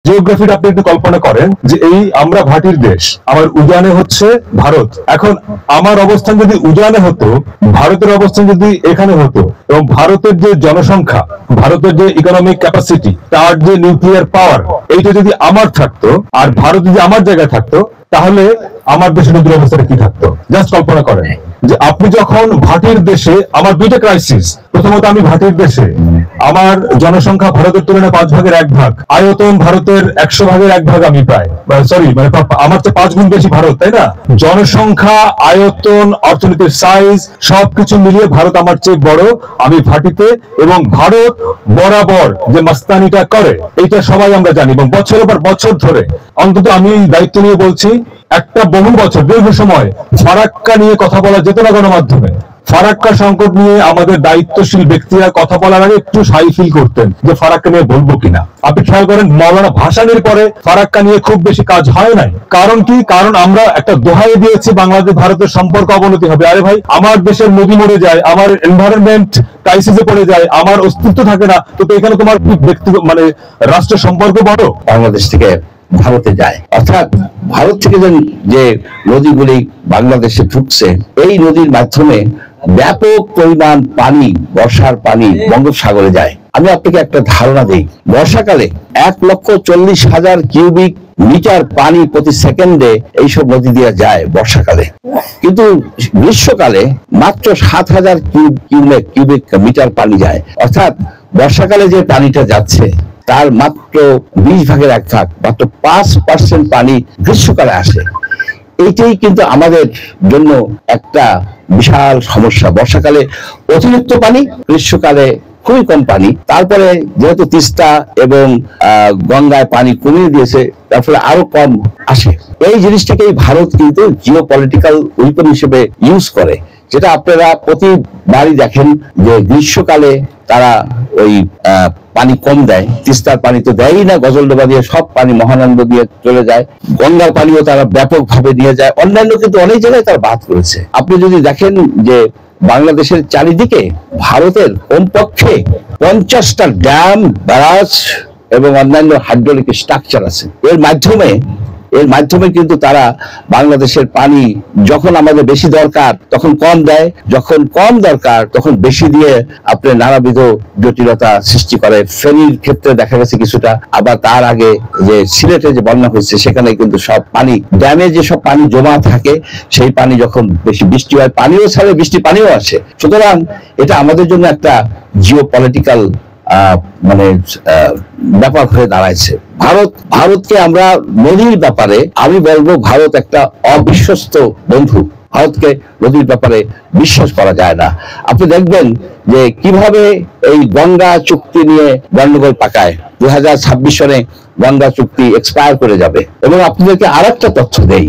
জিওগ্রাফিটা আপনি একটু কল্পনা করেন যে এই আমরা ভাটির দেশ, আমার উজানে হচ্ছে ভারত। এখন আমার অবস্থান যদি উজানে হতো, ভারতের অবস্থান যদি এখানে হতো, এবং ভারতের যে জনসংখ্যা, ভারতের যে ইকোনমিক ক্যাপাসিটি, তার যে নিউক্লিয়ার পাওয়ার, এইটা যদি আমার থাকতো আর ভারত যদি আমার জায়গায় থাকতো, তাহলে আমার দেশের নদীর অবস্থাটা কি থাকতো? জাস্ট কল্পনা করেন যে আপনি যখন ভাটির দেশে, আমার দুইটা ক্রাইসিস। প্রথমত, আমি ভাটির দেশে, আমার জনসংখ্যা ভারতের তুলনায় 5/1 আয়তন ভারতের 100/1 আমি প্রায়, সরি মানে আমার চেয়ে 5 গুণ বেশি ভারত, তাই না? জনসংখ্যা, আয়তন, অর্থনীতির সাইজ সবকিছু মিলিয়ে ভারত আমার চেয়ে বড়। আমি ভাটিতে, এবং ভারত বরাবর যে মাস্তানিটা করে এইটা সবাই আমরা জানি, এবং বছরের পর বছর ধরে, অন্তত আমি দায়িত্ব নিয়ে বলছি, একটা বহু বছর দীর্ঘ সময় ফারাক্কা নিয়ে কথা বলা যেত না গণমাধ্যমে। ফারাক্কা সংকট নিয়ে আমাদের দায়িত্বশীল ব্যক্তিরা কথা বলার আগে একটু সাই ফিল করতেন যে ফারাক্কা নিয়ে বলবো কিনা। আপনি খেয়াল করেন, মাওলানা ভাসানীর পরে ফারাক্কা নিয়ে খুব বেশি কাজ হয় নাই। কারণ কি? কারণ আমরা একটা দোহাই দিয়েছি বাংলাদেশ ভারতের সম্পর্ক অবনতি হবে। আরে ভাই, আমার দেশের নদী মরে যায়, আমার এনভায়রনমেন্ট ক্রাইসিসে পড়ে যায়, আমার অস্তিত্ব থাকে না, তো এখানে তোমার ব্যক্তিগত মানে রাষ্ট্র সম্পর্ক বড়। বাংলাদেশ থেকে ভারতে যায়, অর্থাৎ ভারত থেকে যে নদীগুলি বাংলাদেশে ঢুকছে, এই নদীর মাধ্যমে ব্যাপক পরিমাণ পানি, বর্ষার পানি বঙ্গোপসাগরে যায়। আমি আপনাকে একটা ধারণা দিই, বর্ষাকালে 1,40,000 কিউবিক মিটার পানি প্রতি সেকেন্ডে এইসব নদী দিয়ে যায় বর্ষাকালে, কিন্তু গ্রীষ্মকালে মাত্র 7,000 কিউবিক মিটার পানি যায়। অর্থাৎ বর্ষাকালে যে পানিটা যাচ্ছে তার মাত্র 20/1, মাত্র 5% পানি গ্রীষ্মকালে আসে। এইটাই কিন্তু আমাদের জন্য একটা বিশাল সমস্যা। বর্ষাকালে অতিরিক্ত পানি, গ্রীষ্মকালে খুবই কম পানি। তারপরে যেহেতু তিস্তা এবং গঙ্গায় পানি কমিয়ে দিয়েছে, তার ফলে আরো কম আসে। এই জিনিসটাকেই ভারত কিন্তু জিও পলিটিক্যাল উইপন হিসেবে ইউজ করে, যেটা আপনারা প্রতিবারই দেখেন যে গ্রীষ্মকালে তারা ওই পানি কম দেয়। তিস্তার পানি তো দেয়ই না, গজলডোবা দিয়ে সব পানি মহানন্দা দিয়ে চলে যায়। গঙ্গার পানিও তারা ব্যাপকভাবে নিয়ে যায়। অন্যান্য কিন্তু অনেক জায়গায় তারা বাদ করেছে। আপনি যদি দেখেন যে বাংলাদেশের চারিদিকে ভারতের কমপক্ষে 50টা ড্যাম, ব্যারাজ এবং অন্যান্য হাইড্রোলিক স্ট্রাকচার আছে। এর মাধ্যমে কিন্তু তারা বাংলাদেশের পানি যখন আমাদের বেশি দরকার তখন কম দেয়, যখন কম দরকার তখন বেশি দিয়ে আপনার নানাবিধ জটিলতা সৃষ্টি করে। ফেনীর ক্ষেত্রে দেখা গেছে কিছুটা, আবার তার আগে যে সিলেটে যে বন্যা হয়েছে সেখানে কিন্তু সব পানি, ড্যামে যে সব পানি জমা থাকে, সেই পানি যখন বেশি বৃষ্টি হয় পানিও ছাড়ে, বৃষ্টি পানিও আসে। সুতরাং এটা আমাদের জন্য একটা জিও পলিটিক্যাল মানে ব্যাপার হয়ে দাঁড়াইছে। ভারতকে আমরা নদীর ব্যাপারে, আমি বলবো ভারত একটা অবিশ্বস্ত বন্ধু। ভারতকে নদীর ব্যাপারে বিশ্বাস করা যায় না। আপনি দেখবেন যে কিভাবে এই গঙ্গা চুক্তি নিয়ে গন্ডগোল পাকায়। 2026 সনে গঙ্গা চুক্তি এক্সপায়ার করে যাবে। এবং আপনাদেরকে আর একটা তথ্য দেই,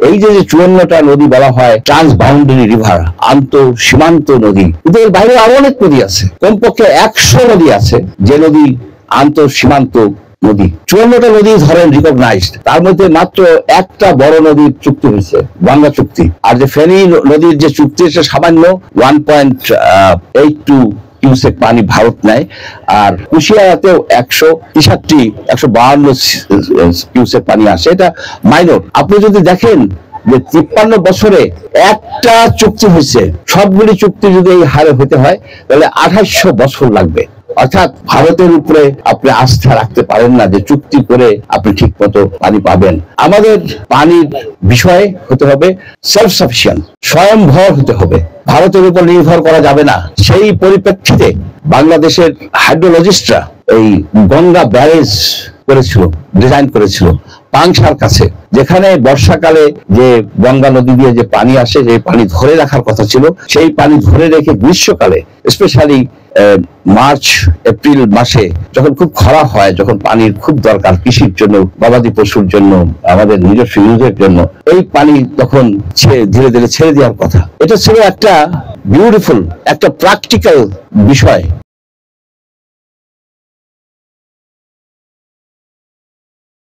এই যে 54টা নদী বলা হয় ট্রান্স বাউন্ডারি রিভার, আন্ত সীমান্ত নদী, কিন্তু এর বাইরে আরো অনেক নদী আছে। কমপক্ষে 100 নদী আছে যে নদী আন্ত সীমান্ত নদী। 54টা নদী ধরেন রিকগনাইজড, তার মধ্যে মাত্র একটা বড় নদীর চুক্তি হয়েছে, গঙ্গা চুক্তি। আর যে ফেনী নদীর যে চুক্তি, সে সামান্য 1.82 কিউসেক পানি ভারত নেয়। আর কুশিয়ারাতেও 152 কিউসেক পানি আসে, এটা মাইনর। আপনি যদি দেখেন যে 53 বছরে একটা চুক্তি হয়েছে, সবগুলি চুক্তি যদি এই হারে হতে হয় তাহলে 2800 বছর লাগবে। অর্থাৎ ভারতের উপরে আপনি আস্থা রাখতে পারেন না যে চুক্তি করে আপনি ঠিক মতো পানি পাবেন। আমাদের পানির বিষয়ে হতে হবে সেলফ সাফিসিয়েন্ট, স্বয়ংভর হতে হবে, ভারতের উপর নির্ভর করা যাবে না। সেই পরিপ্রেক্ষিতে বাংলাদেশের হাইড্রোলজিস্টরা এই গঙ্গা ব্যারেজ করেছিল, ডিজাইন করেছিল পাংশার কাছে, যেখানে বর্ষাকালে যে গঙ্গা নদী দিয়ে যে পানি আসে, যে পানি ধরে রাখার কথা ছিল, সেই পানি ধরে রেখে গ্রীষ্মকালে, স্পেশালি মার্চ এপ্রিল মাসে যখন খুব খরা হয়, যখন পানির খুব দরকার কৃষির জন্য, গবাদি পশুর জন্য, আমাদের নিজস্ব ইউজের জন্য, এই পানি তখন ধীরে ধীরে ছেড়ে দেওয়ার কথা। এটা ছিল একটা বিউটিফুল, একটা প্র্যাকটিক্যাল বিষয়।